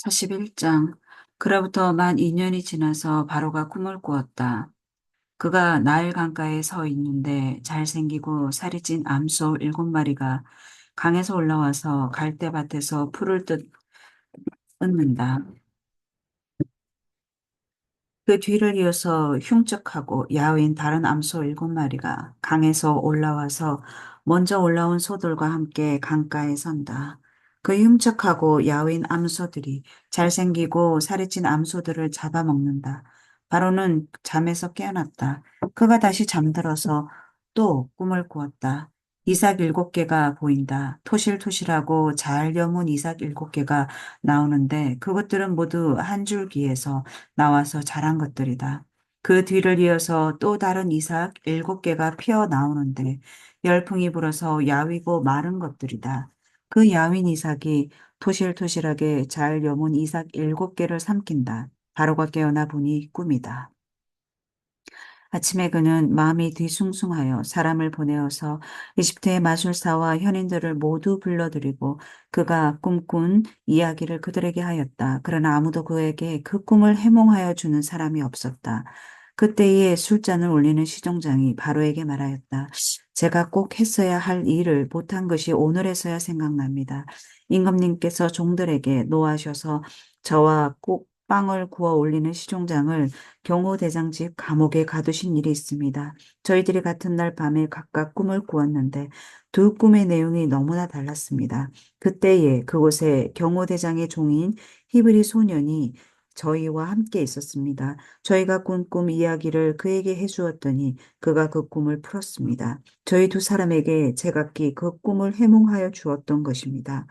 41장. 그로부터 만 2년이 지나서 바로가 꿈을 꾸었다. 그가 나일 강가에 서 있는데 잘생기고 살이 찐 암소 7마리가 강에서 올라와서 갈대밭에서 풀을 뜯는다. 그 뒤를 이어서 흉측하고 야윈 다른 암소 7마리가 강에서 올라와서 먼저 올라온 소들과 함께 강가에 선다. 그 흉측하고 야윈 암소들이 잘생기고 살이 찐 암소들을 잡아먹는다. 바로는 잠에서 깨어났다. 그가 다시 잠들어서 또 꿈을 꾸었다. 이삭 7개가 보인다. 토실토실하고 잘 여문 이삭 7개가 나오는데 그것들은 모두 한 줄기에서 나와서 자란 것들이다. 그 뒤를 이어서 또 다른 이삭 7개가 피어 나오는데 열풍이 불어서 야위고 마른 것들이다. 그 야윈 이삭이 토실토실하게 잘 여문 이삭 7개를 삼킨다. 바로가 깨어나 보니 꿈이다. 아침에 그는 마음이 뒤숭숭하여 사람을 보내어서 이집트의 마술사와 현인들을 모두 불러들이고 그가 꿈꾼 이야기를 그들에게 하였다. 그러나 아무도 그에게 그 꿈을 해몽하여 주는 사람이 없었다. 그때에 술잔을 올리는 시종장이 바로에게 말하였다. 제가 꼭 했어야 할 일을 못한 것이 오늘에서야 생각납니다. 임금님께서 종들에게 노하셔서 저와 꼭 빵을 구워 올리는 시종장을 경호대장 집 감옥에 가두신 일이 있습니다. 저희들이 같은 날 밤에 각각 꿈을 꾸었는데 두 꿈의 내용이 너무나 달랐습니다. 그때에 그곳에 경호대장의 종인 히브리 소년이 저희와 함께 있었습니다. 저희가 꾼 꿈 이야기를 그에게 해주었더니 그가 그 꿈을 풀었습니다. 저희 두 사람에게 제각기 그 꿈을 해몽하여 주었던 것입니다.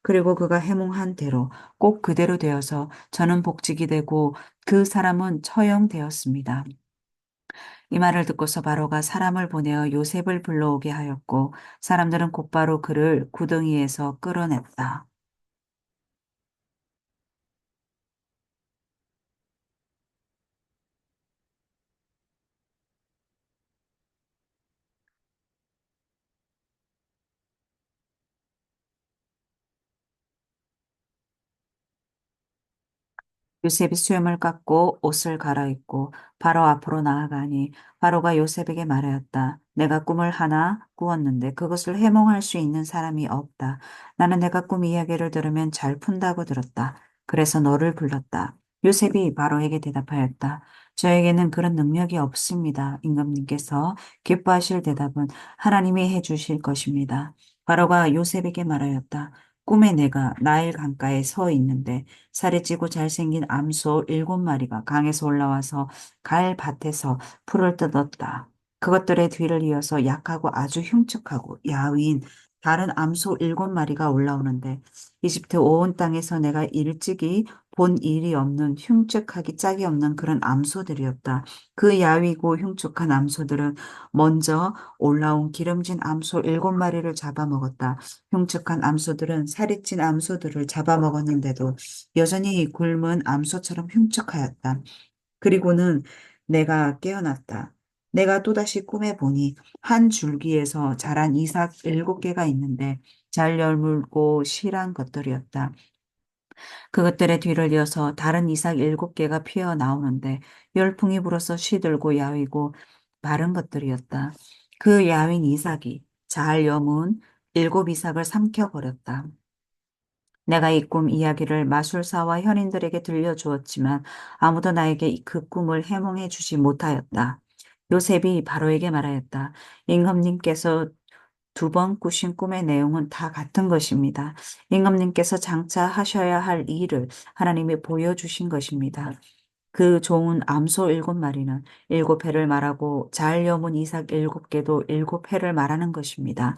그리고 그가 해몽한 대로 꼭 그대로 되어서 저는 복직이 되고 그 사람은 처형되었습니다. 이 말을 듣고서 바로가 사람을 보내어 요셉을 불러오게 하였고 사람들은 곧바로 그를 구덩이에서 끌어냈다. 요셉이 수염을 깎고 옷을 갈아입고 바로 앞으로 나아가니 바로가 요셉에게 말하였다. 내가 꿈을 하나 꾸었는데 그것을 해몽할 수 있는 사람이 없다. 나는 내가 꿈 이야기를 들으면 잘 푼다고 들었다. 그래서 너를 불렀다. 요셉이 바로에게 대답하였다. 저에게는 그런 능력이 없습니다. 임금님께서 기뻐하실 대답은 하나님이 해주실 것입니다. 바로가 요셉에게 말하였다. 꿈에 내가 나일 강가에 서 있는데 살이 찌고 잘생긴 암소 7마리가 강에서 올라와서 갈 밭에서 풀을 뜯었다. 그것들의 뒤를 이어서 약하고 아주 흉측하고 야윈 다른 암소 7마리가 올라오는데 이집트 온 땅에서 내가 일찍이 본 일이 없는 흉측하기 짝이 없는 그런 암소들이었다. 그 야위고 흉측한 암소들은 먼저 올라온 기름진 암소 7마리를 잡아먹었다. 흉측한 암소들은 살이 찐 암소들을 잡아먹었는데도 여전히 굶은 암소처럼 흉측하였다. 그리고는 내가 깨어났다. 내가 또다시 꿈에 보니 한 줄기에서 자란 이삭 7개가 있는데 잘 열물고 실한 것들이었다. 그것들의 뒤를 이어서 다른 이삭 7개가 피어 나오는데 열풍이 불어서 시들고 야위고 마른 것들이었다. 그 야윈 이삭이 잘 여문 7이삭을 삼켜버렸다. 내가 이 꿈 이야기를 마술사와 현인들에게 들려주었지만 아무도 나에게 그 꿈을 해몽해 주지 못하였다. 요셉이 바로에게 말하였다. 임금님께서 2번 꾸신 꿈의 내용은 다 같은 것입니다. 임금님께서 장차 하셔야 할 일을 하나님이 보여주신 것입니다. 그 좋은 암소 7마리는 7회를 말하고 잘 여문 이삭 7개도 7회를 말하는 것입니다.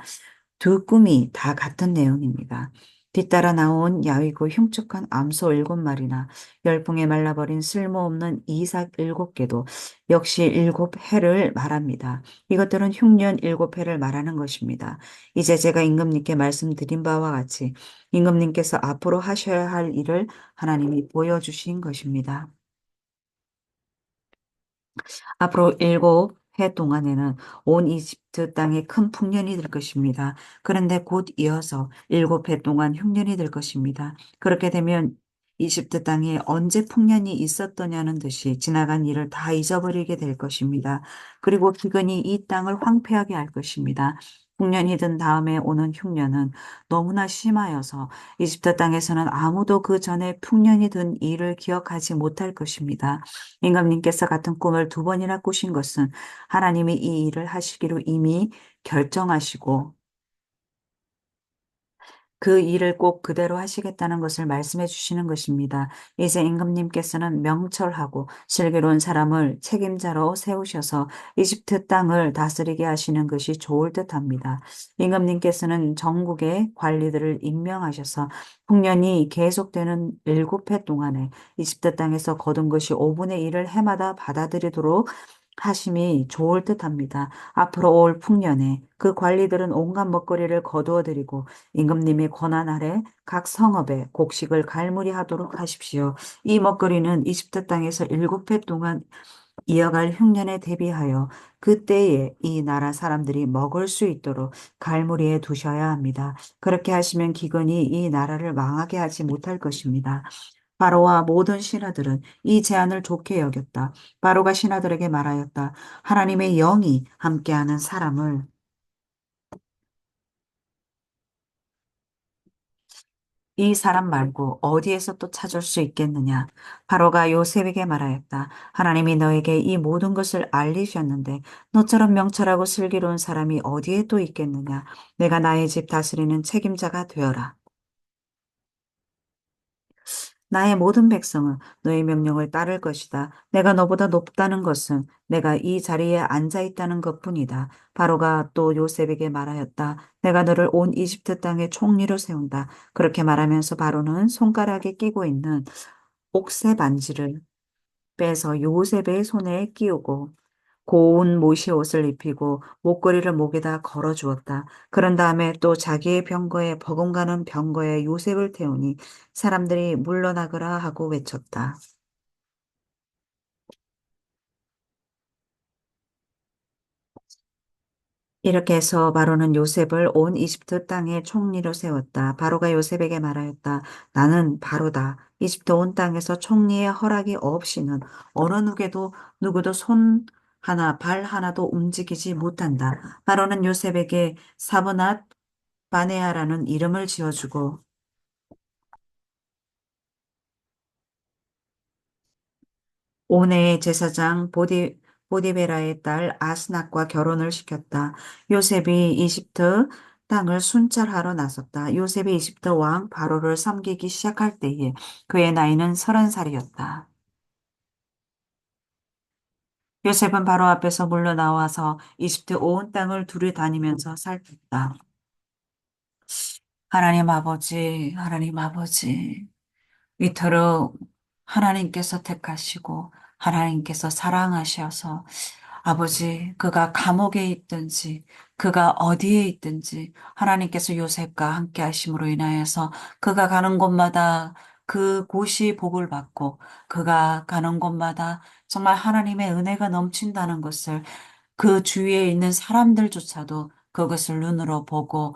두 꿈이 다 같은 내용입니다. 뒤따라 나온 야위고 흉측한 암소 7마리나 열풍에 말라버린 쓸모없는 이삭 7개도 역시 7회를 말합니다. 이것들은 흉년 7회를 말하는 것입니다. 이제 제가 임금님께 말씀드린 바와 같이 임금님께서 앞으로 하셔야 할 일을 하나님이 보여주신 것입니다. 앞으로 7해 동안에는 온 이집트 땅에 큰 풍년이 될 것입니다. 그런데 곧 이어서 7해 동안 흉년이 될 것입니다. 그렇게 되면 이집트 땅에 언제 풍년이 있었더냐는 듯이 지나간 일을 다 잊어버리게 될 것입니다. 그리고 기근이 이 땅을 황폐하게 할 것입니다. 풍년이 든 다음에 오는 흉년은 너무나 심하여서 이집트 땅에서는 아무도 그 전에 풍년이 든 일을 기억하지 못할 것입니다. 임금님께서 같은 꿈을 두 번이나 꾸신 것은 하나님이 이 일을 하시기로 이미 결정하시고 그 일을 꼭 그대로 하시겠다는 것을 말씀해 주시는 것입니다. 이제 임금님께서는 명철하고 슬기로운 사람을 책임자로 세우셔서 이집트 땅을 다스리게 하시는 것이 좋을 듯합니다. 임금님께서는 전국의 관리들을 임명하셔서 풍년이 계속되는 7해 동안에 이집트 땅에서 거둔 것이 5분의 1을 해마다 받아들이도록 하심이 좋을 듯합니다. 앞으로 올 풍년에 그 관리들은 온갖 먹거리를 거두어 드리고 임금님의 권한 아래 각 성읍에 곡식을 갈무리하도록 하십시오. 이 먹거리는 이집트 땅에서 7해 동안 이어갈 흉년에 대비하여 그때에 이 나라 사람들이 먹을 수 있도록 갈무리해 두셔야 합니다. 그렇게 하시면 기근이 이 나라를 망하게 하지 못할 것입니다. 바로와 모든 신하들은 이 제안을 좋게 여겼다. 바로가 신하들에게 말하였다. 하나님의 영이 함께하는 사람을 이 사람 말고 어디에서 또 찾을 수 있겠느냐? 바로가 요셉에게 말하였다. 하나님이 너에게 이 모든 것을 알리셨는데 너처럼 명철하고 슬기로운 사람이 어디에 또 있겠느냐? 내가 나의 집 다스리는 책임자가 되어라. 나의 모든 백성은 너의 명령을 따를 것이다. 내가 너보다 높다는 것은 내가 이 자리에 앉아 있다는 것뿐이다. 바로가 또 요셉에게 말하였다. 내가 너를 온 이집트 땅의 총리로 세운다. 그렇게 말하면서 바로는 손가락에 끼고 있는 옥새 반지를 빼서 요셉의 손에 끼우고 고운 모시 옷을 입히고 목걸이를 목에다 걸어 주었다. 그런 다음에 또 자기의 병거에 버금가는 병거에 요셉을 태우니 사람들이 물러나거라 하고 외쳤다. 이렇게 해서 바로는 요셉을 온 이집트 땅의 총리로 세웠다. 바로가 요셉에게 말하였다. 나는 바로다. 이집트 온 땅에서 총리의 허락이 없이는 어느 누구도 손 하나, 발 하나도 움직이지 못한다. 바로는 요셉에게 사브낫 바네아라는 이름을 지어주고 오네의 제사장 보디베라의 딸 아스낙과 결혼을 시켰다. 요셉이 이집트 땅을 순찰하러 나섰다. 요셉이 이집트 왕 바로를 섬기기 시작할 때에 그의 나이는 30살이었다. 요셉은 바로 앞에서 물러나와서 이집트 온 땅을 두루다니면서 살폈다. 하나님 아버지, 하나님 아버지. 이토록 하나님께서 택하시고 하나님께서 사랑하셔서 아버지, 그가 감옥에 있든지 그가 어디에 있든지 하나님께서 요셉과 함께 하심으로 인하여서 그가 가는 곳마다 그 곳이 복을 받고 그가 가는 곳마다 정말 하나님의 은혜가 넘친다는 것을 그 주위에 있는 사람들조차도 그것을 눈으로 보고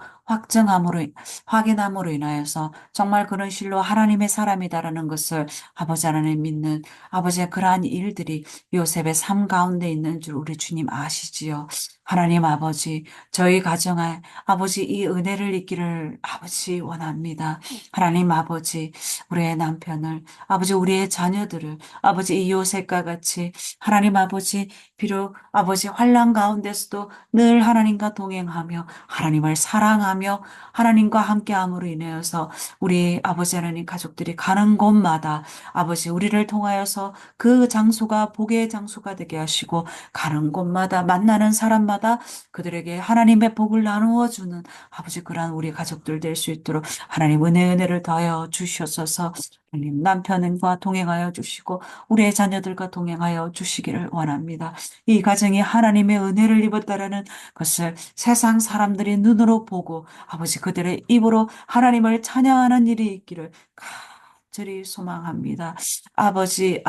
확인함으로 인하여서 정말 그는 실로 하나님의 사람이다라는 것을 아버지 하나님 믿는 아버지의 그러한 일들이 요셉의 삶 가운데 있는 줄 우리 주님 아시지요. 하나님 아버지, 저희 가정에 아버지 이 은혜를 있기를 아버지 원합니다. 하나님 아버지, 우리의 남편을, 아버지 우리의 자녀들을, 아버지 이 요셉과 같이 하나님 아버지 비록 아버지 환난 가운데서도 늘 하나님과 동행하며 하나님을 사랑하며 하나님과 함께함으로 인하여서 우리 아버지 하나님 가족들이 가는 곳마다 아버지 우리를 통하여서 그 장소가 복의 장소가 되게 하시고 가는 곳마다 만나는 사람마다 그들에게 하나님의 복을 나누어 주는 아버지 그러한 우리 가족들 될 수 있도록 하나님 은혜를 더하여 주시옵소서. 하나님 남편과 동행하여 주시고 우리의 자녀들과 동행하여 주시기를 원합니다. 이 가정이 하나님의 은혜를 입었다라는 것을 세상 사람들이 눈으로 보고 아버지 그들의 입으로 하나님을 찬양하는 일이 있기를 간절히 소망합니다. 아버지,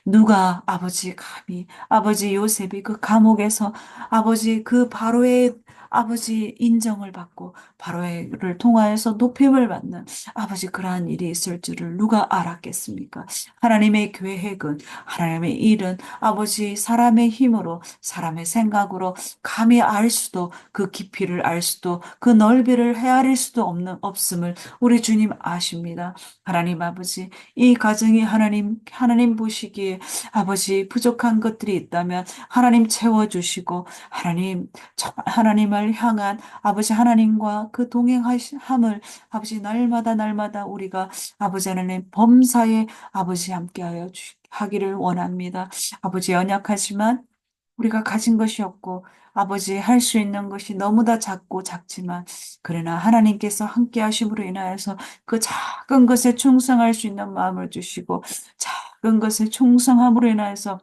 누가 아버지 감히 아버지 요셉이 그 감옥에서 아버지 그 바로의 아버지 인정을 받고 바로를 통하여서 높임을 받는 아버지 그러한 일이 있을 줄을 누가 알았겠습니까? 하나님의 계획은 하나님의 일은 아버지 사람의 힘으로 사람의 생각으로 감히 알 수도 그 깊이를 알 수도 그 넓이를 헤아릴 수도 없음을 우리 주님 아십니다. 하나님 아버지 이 가정이 하나님 보시기에 아버지 부족한 것들이 있다면 하나님 채워주시고 하나님을 향한 아버지 하나님과 그 동행함을 아버지 날마다 우리가 아버지 하나님 범사에 아버지 함께하여 하기를 원합니다. 아버지 연약하지만 우리가 가진 것이 없고 아버지 할 수 있는 것이 너무나 작고 작지만 그러나 하나님께서 함께 하심으로 인하여서 그 작은 것에 충성할 수 있는 마음을 주시고 작은 것에 충성함으로 인하여서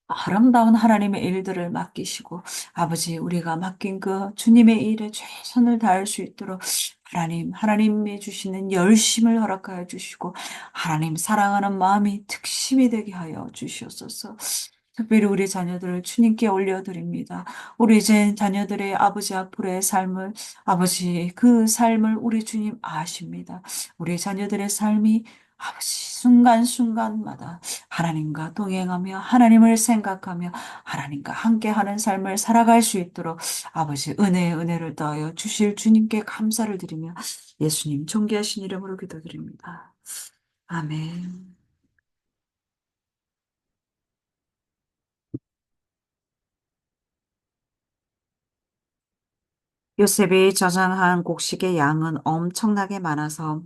아름다운 하나님의 일들을 맡기시고 아버지 우리가 맡긴 그 주님의 일에 최선을 다할 수 있도록 하나님이 주시는 열심을 허락하여 주시고 하나님 사랑하는 마음이 특심이 되게 하여 주시옵소서. 특별히 우리 자녀들을 주님께 올려드립니다. 우리 이제 자녀들의 아버지 앞으로의 삶을 아버지 그 삶을 우리 주님 아십니다. 우리 자녀들의 삶이 아버지 순간순간마다 하나님과 동행하며 하나님을 생각하며 하나님과 함께하는 삶을 살아갈 수 있도록 아버지 은혜를 더하여 주실 주님께 감사를 드리며 예수님 존귀하신 이름으로 기도드립니다. 아멘. 요셉이 저장한 곡식의 양은 엄청나게 많아서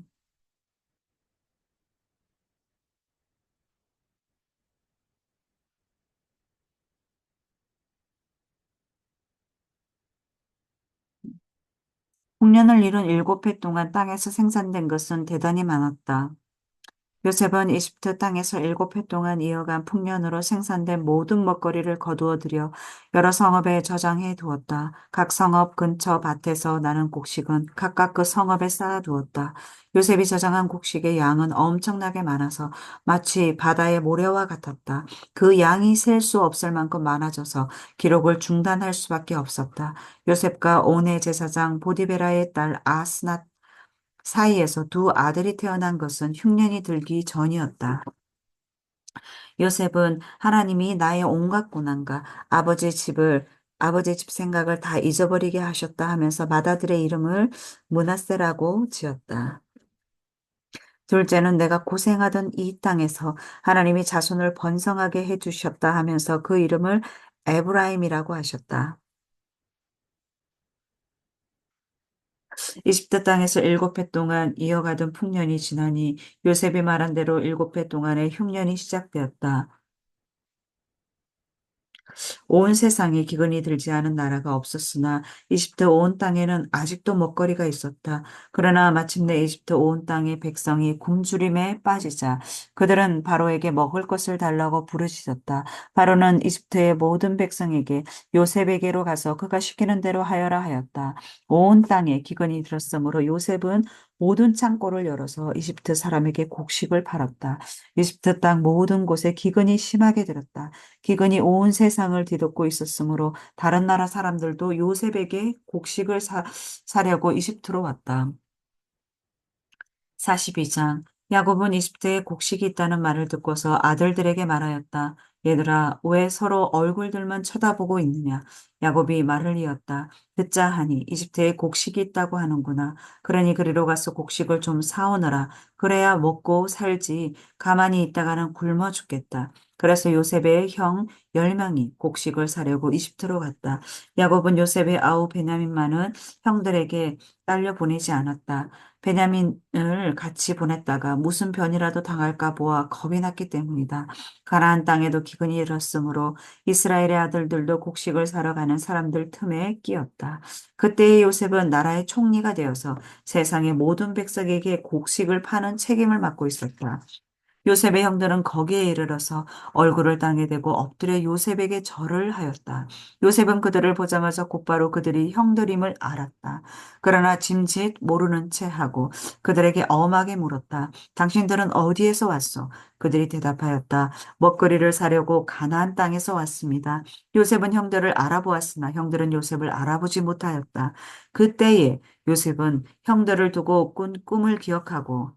홍년을 이룬 7해 동안 땅에서 생산된 것은 대단히 많았다. 요셉은 이집트 땅에서 7해 동안 이어간 풍년으로 생산된 모든 먹거리를 거두어 들여 여러 성읍에 저장해 두었다. 각 성읍 근처 밭에서 나는 곡식은 각각 그 성읍에 쌓아 두었다. 요셉이 저장한 곡식의 양은 엄청나게 많아서 마치 바다의 모래와 같았다. 그 양이 셀 수 없을 만큼 많아져서 기록을 중단할 수밖에 없었다. 요셉과 온의 제사장 보디베라의 딸 아스낫 사이에서 두 아들이 태어난 것은 흉년이 들기 전이었다. 요셉은 하나님이 나의 온갖 고난과 아버지 집 생각을 다 잊어버리게 하셨다 하면서 맏아들의 이름을 므낫세라고 지었다. 둘째는 내가 고생하던 이 땅에서 하나님이 자손을 번성하게 해주셨다 하면서 그 이름을 에브라임이라고 하셨다. 이집트 땅에서 7해 동안 이어가던 풍년이 지나니 요셉이 말한 대로 7해 동안의 흉년이 시작되었다. 온 세상에 기근이 들지 않은 나라가 없었으나 이집트 온 땅에는 아직도 먹거리가 있었다. 그러나 마침내 이집트 온 땅의 백성이 굶주림에 빠지자 그들은 바로에게 먹을 것을 달라고 부르짖었다. 바로는 이집트의 모든 백성에게 요셉에게로 가서 그가 시키는 대로 하여라 하였다. 온 땅에 기근이 들었으므로 요셉은 모든 창고를 열어서 이집트 사람에게 곡식을 팔았다. 이집트 땅 모든 곳에 기근이 심하게 들었다. 기근이 온 세상을 뒤덮고 있었으므로 다른 나라 사람들도 요셉에게 곡식을 사려고 이집트로 왔다. 42장 야곱은 이집트에 곡식이 있다는 말을 듣고서 아들들에게 말하였다. 얘들아, 왜 서로 얼굴들만 쳐다보고 있느냐? 야곱이 말을 이었다. 듣자 하니 이집트에 곡식이 있다고 하는구나. 그러니 그리로 가서 곡식을 좀 사오너라. 그래야 먹고 살지. 가만히 있다가는 굶어 죽겠다. 그래서 요셉의 형 10명이 곡식을 사려고 이집트로 갔다. 야곱은 요셉의 아우 베냐민만은 형들에게 딸려 보내지 않았다. 베냐민을 같이 보냈다가 무슨 변이라도 당할까 보아 겁이 났기 때문이다. 가나안 땅에도 기근이 일었으므로 이스라엘의 아들들도 곡식을 사러 가는 사람들 틈에 끼었다. 그때의 요셉은 나라의 총리가 되어서 세상의 모든 백성에게 곡식을 파는 책임을 맡고 있었다. 요셉의 형들은 거기에 이르러서 얼굴을 땅에 대고 엎드려 요셉에게 절을 하였다. 요셉은 그들을 보자마자 곧바로 그들이 형들임을 알았다. 그러나 짐짓 모르는 채 하고 그들에게 엄하게 물었다. 당신들은 어디에서 왔소? 그들이 대답하였다. 먹거리를 사려고 가나안 땅에서 왔습니다. 요셉은 형들을 알아보았으나 형들은 요셉을 알아보지 못하였다. 그때에 요셉은 형들을 두고 꾼 꿈을 기억하고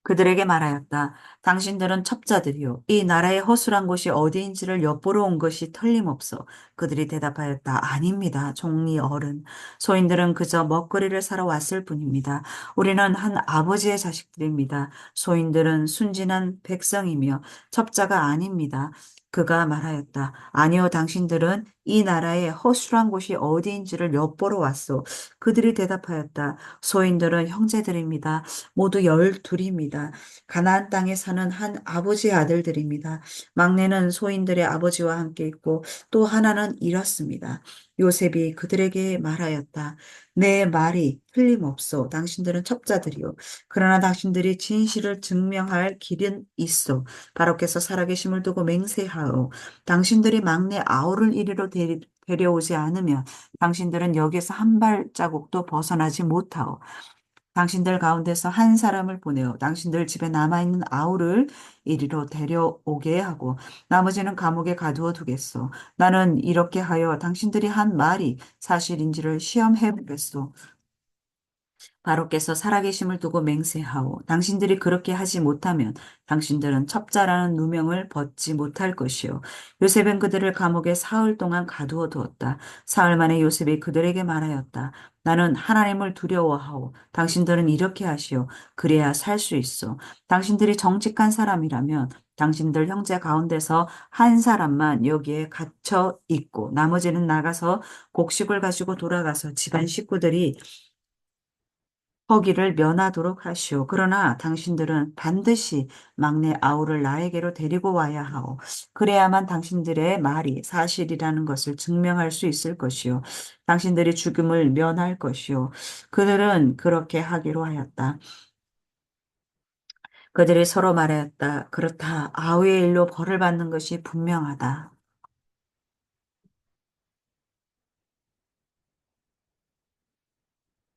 그들에게 말하였다. 당신들은 첩자들이요. 이 나라의 허술한 곳이 어디인지를 엿보러 온 것이 틀림없어. 그들이 대답하였다. 아닙니다. 종리 어른. 소인들은 그저 먹거리를 사러 왔을 뿐입니다. 우리는 한 아버지의 자식들입니다. 소인들은 순진한 백성이며 첩자가 아닙니다. 그가 말하였다. 아니요, 당신들은 이 나라의 허술한 곳이 어디인지를 엿보러 왔소. 그들이 대답하였다. 소인들은 형제들입니다. 모두 12입니다. 가나안 땅에 사는 한 아버지의 아들들입니다. 막내는 소인들의 아버지와 함께 있고 또 하나는 잃었습니다. 요셉이 그들에게 말하였다. 내 말이 틀림없소. 당신들은 첩자들이요. 그러나 당신들이 진실을 증명할 길은 있어. 바로께서 살아계심을 두고 맹세하오. 당신들이 막내 아우를 이리로 데려오지 않으면 당신들은 여기서 한 발자국도 벗어나지 못하오. 당신들 가운데서 한 사람을 보내어 당신들 집에 남아있는 아우를 이리로 데려오게 하고 나머지는 감옥에 가두어 두겠소. 나는 이렇게 하여 당신들이 한 말이 사실인지를 시험해 보겠소. 바로께서 살아계심을 두고 맹세하오. 당신들이 그렇게 하지 못하면 당신들은 첩자라는 누명을 벗지 못할 것이요. 요셉은 그들을 감옥에 사흘 동안 가두어 두었다. 사흘 만에 요셉이 그들에게 말하였다. 나는 하나님을 두려워하오. 당신들은 이렇게 하시오. 그래야 살 수 있어. 당신들이 정직한 사람이라면 당신들 형제 가운데서 한 사람만 여기에 갇혀 있고 나머지는 나가서 곡식을 가지고 돌아가서 집안 식구들이 허기를 면하도록 하시오. 그러나 당신들은 반드시 막내 아우를 나에게로 데리고 와야 하오. 그래야만 당신들의 말이 사실이라는 것을 증명할 수 있을 것이오. 당신들이 죽음을 면할 것이오. 그들은 그렇게 하기로 하였다. 그들이 서로 말하였다. 그렇다. 아우의 일로 벌을 받는 것이 분명하다.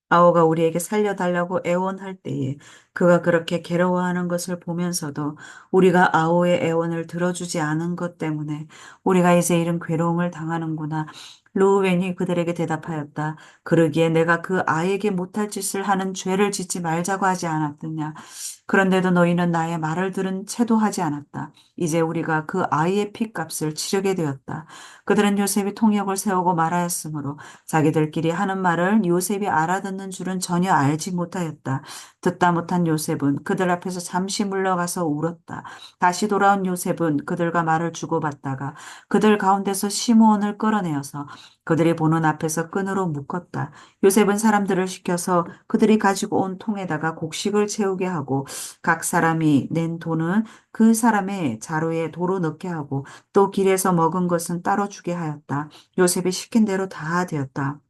아오가 우리에게 살려달라고 애원할 때에 그가 그렇게 괴로워하는 것을 보면서도 우리가 아오의 애원을 들어주지 않은 것 때문에 우리가 이제 이런 괴로움을 당하는구나. 루우벤이 그들에게 대답하였다. 그러기에 내가 그 아이에게 못할 짓을 하는 죄를 짓지 말자고 하지 않았느냐. 그런데도 너희는 나의 말을 들은 채도 하지 않았다. 이제 우리가 그 아이의 핏값을 치르게 되었다. 그들은 요셉이 통역을 세우고 말하였으므로 자기들끼리 하는 말을 요셉이 알아듣는 줄은 전혀 알지 못하였다. 듣다 못한 요셉은 그들 앞에서 잠시 물러가서 울었다. 다시 돌아온 요셉은 그들과 말을 주고받다가 그들 가운데서 시므온을 끌어내어서 그들이 보는 앞에서 끈으로 묶었다. 요셉은 사람들을 시켜서 그들이 가지고 온 통에다가 곡식을 채우게 하고 각 사람이 낸 돈은 그 사람의 자루에 도로 넣게 하고 또 길에서 먹은 것은 따로 주게 하였다. 요셉이 시킨 대로 다 되었다.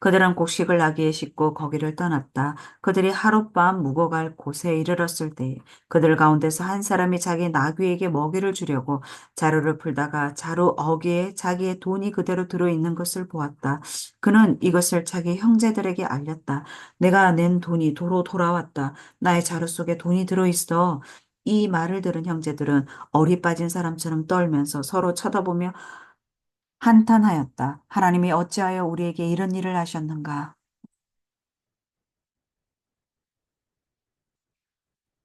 그들은 곡식을 나귀에 싣고 거기를 떠났다. 그들이 하룻밤 묵어갈 곳에 이르렀을 때에 그들 가운데서 한 사람이 자기 나귀에게 먹이를 주려고 자루를 풀다가 자루 어귀에 자기의 돈이 그대로 들어있는 것을 보았다. 그는 이것을 자기 형제들에게 알렸다. 내가 낸 돈이 도로 돌아왔다. 나의 자루 속에 돈이 들어있어. 이 말을 들은 형제들은 어리 빠진 사람처럼 떨면서 서로 쳐다보며 한탄하였다. 하나님이 어찌하여 우리에게 이런 일을 하셨는가?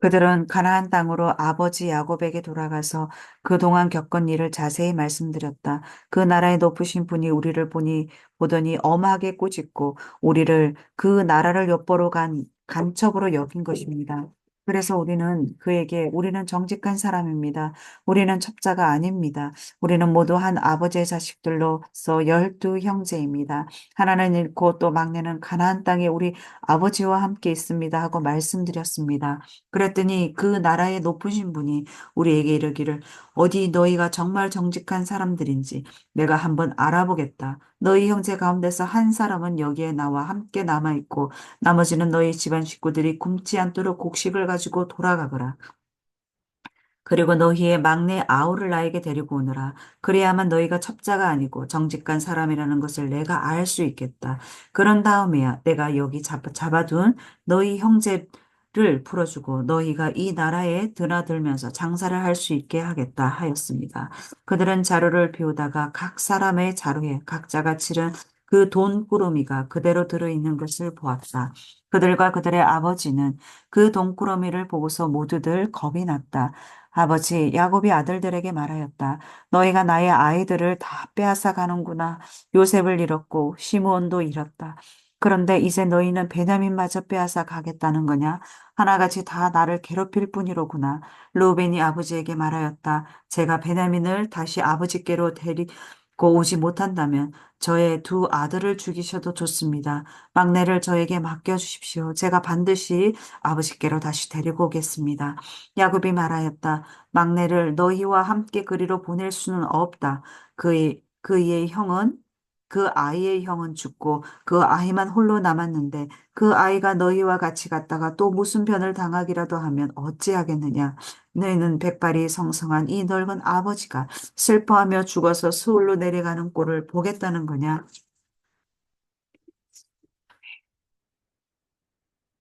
그들은 가나안 땅으로 아버지 야곱에게 돌아가서 그동안 겪은 일을 자세히 말씀드렸다. 그 나라의 높으신 분이 우리를 보더니 엄하게 꾸짖고 우리를 그 나라를 엿보러 간 간첩으로 여긴 것입니다. 그래서 우리는 정직한 사람입니다. 우리는 첩자가 아닙니다. 우리는 모두 한 아버지의 자식들로서 12형제입니다. 하나는 잃고 또 막내는 가나안 땅에 우리 아버지와 함께 있습니다 하고 말씀드렸습니다. 그랬더니 그 나라의 높으신 분이 우리에게 이르기를 어디 너희가 정말 정직한 사람들인지 내가 한번 알아보겠다. 너희 형제 가운데서 한 사람은 여기에 나와 함께 남아있고 나머지는 너희 집안 식구들이 굶지 않도록 곡식을 가지고 돌아가거라. 그리고 너희의 막내 아우를 나에게 데리고 오너라. 그래야만 너희가 첩자가 아니고 정직한 사람이라는 것을 내가 알 수 있겠다. 그런 다음에야 내가 여기 잡아둔 너희 형제를 풀어주고 너희가 이 나라에 드나들면서 장사를 할 수 있게 하겠다 하였습니다. 그들은 자루를 비우다가 각 사람의 자루에 각자가 치른 그 돈꾸러미가 그대로 들어있는 것을 보았다. 그들과 그들의 아버지는 그 돈꾸러미를 보고서 모두들 겁이 났다. 아버지 야곱이 아들들에게 말하였다. 너희가 나의 아이들을 다 빼앗아 가는구나. 요셉을 잃었고 시므온도 잃었다. 그런데 이제 너희는 베냐민마저 빼앗아 가겠다는 거냐? 하나같이 다 나를 괴롭힐 뿐이로구나. 루벤이 아버지에게 말하였다. 제가 베냐민을 다시 아버지께로 데리고 오지 못한다면 저의 두 아들을 죽이셔도 좋습니다. 막내를 저에게 맡겨주십시오. 제가 반드시 아버지께로 다시 데리고 오겠습니다. 야곱이 말하였다. 막내를 너희와 함께 그리로 보낼 수는 없다. 그 아이의 형은 죽고 그 아이만 홀로 남았는데 그 아이가 너희와 같이 갔다가 또 무슨 변을 당하기라도 하면 어찌하겠느냐. 너희는 백발이 성성한 이 늙은 아버지가 슬퍼하며 죽어서 스울로 내려가는 꼴을 보겠다는 거냐.